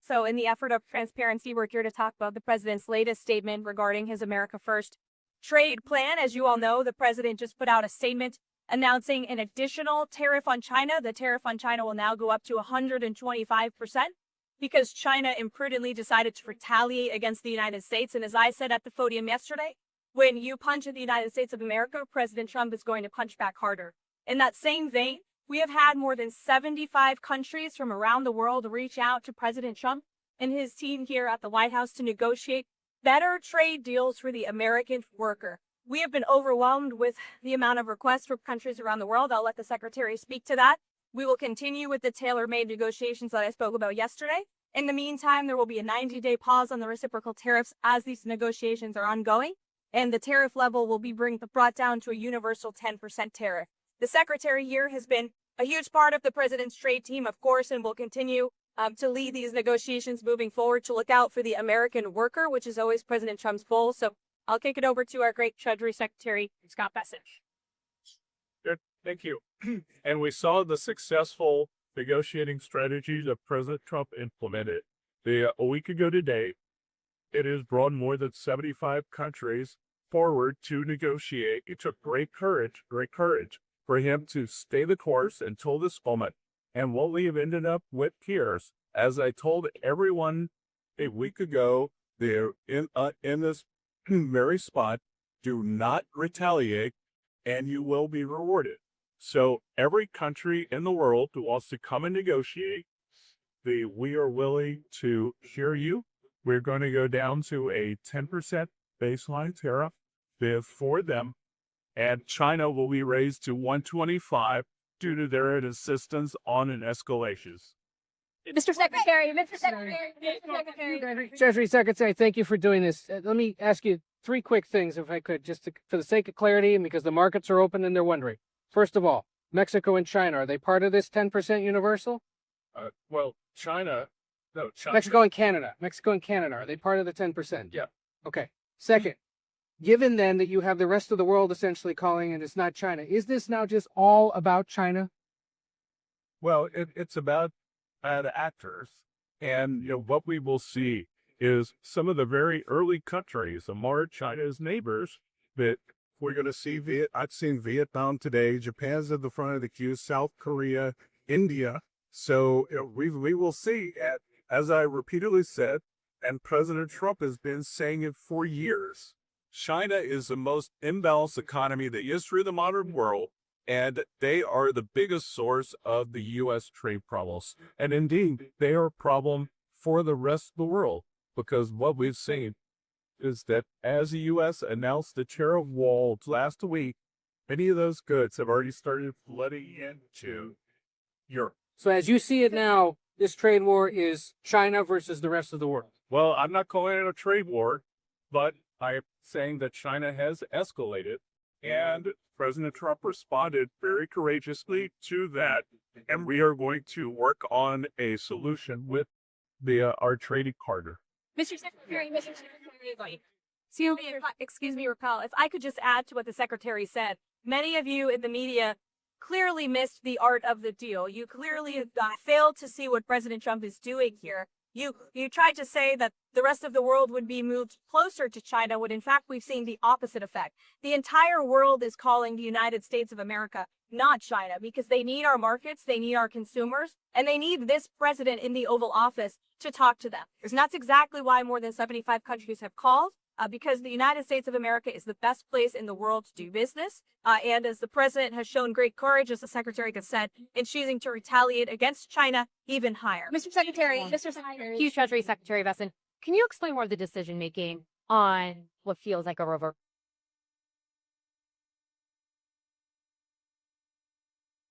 So in the effort of transparency, we're here to talk about the president's latest statement regarding his America First trade plan. As you all know, the president just put out a statement announcing an additional tariff on China. The tariff on China will now go up to 125% because China imprudently decided to retaliate against the United States. And as I said at the podium yesterday, when you punch at the United States of America, President Trump is going to punch back harder. In that same vein, we have had more than 75 countries from around the world reach out to President Trump and his team here at the White House to negotiate better trade deals for the American worker. We have been overwhelmed with the amount of requests from countries around the world. I'll let the secretary speak to that. We will continue with the tailor-made negotiations that I spoke about yesterday. In the meantime, there will be a 90-day pause on the reciprocal tariffs as these negotiations are ongoing, and the tariff level will be brought down to a universal 10% tariff. The secretary here has been a huge part of the president's trade team, of course, and will continue to lead these negotiations moving forward to look out for the American worker, which is always President Trump's goal. So I'll kick it over to our great Treasury Secretary, Scott Bessent. Good. Thank you. And we saw the successful negotiating strategy that President Trump implemented. A week ago today, it has brought more than 75 countries forward to negotiate. It took great courage for him to stay the course until this moment. And what we have ended up with here, as I told everyone a week ago, they're in this very spot, do not retaliate, and you will be rewarded. So every country in the world who wants to come and negotiate, we are willing to hear you. We're going to go down to a 10% baseline tariff for them, and China will be raised to 125 due to their insistence on an escalations. Mr. Secretary. Treasury Secretary, thank you for doing this. Let me ask you three quick things, if I could, for the sake of clarity and because the markets are open and they're wondering. First of all, Mexico and China, are they part of this 10% universal? Mexico and Canada. Are they part of the 10%? Yeah. Okay. Second, given then that you have the rest of the world essentially calling and it's not China, is this now just all about China? Well, it's about bad actors. And what we will see is some of the very early countries among China's neighbors that we're going to see. I've seen Vietnam today. Japan's at the front of the queue. South Korea, India. So we will see. As I repeatedly said, and President Trump has been saying it for years, China is the most imbalanced economy that is through the modern world, and they are the biggest source of the U.S. trade problems. And indeed, they are a problem for the rest of the world, because what we've seen is that as the U.S. announced the tariff wall last week, many of those goods have already started flooding into Europe. So as you see it now, this trade war is China versus the rest of the world. Well, I'm not calling it a trade war, but I'm saying that China has escalated, and President Trump responded very courageously to that, and we are going to work on a solution with our trading partner. Mr. Secretary, excuse me, Raquel, if I could just add to what the secretary said. Many of you in the media clearly missed the art of the deal. You clearly failed to see what President Trump is doing here. You tried to say that the rest of the world would be moved closer to China, when in fact we've seen the opposite effect. The entire world is calling the United States of America, not China, because they need our markets, they need our consumers, and they need this president in the Oval Office to talk to them. And that's exactly why more than 75 countries have called, because the United States of America is the best place in the world to do business. And as the president has shown great courage, as the secretary has said, in choosing to retaliate against China even higher. Mr. Secretary. Huge Treasury Secretary Bessent, can you explain more of the decision making on what feels like a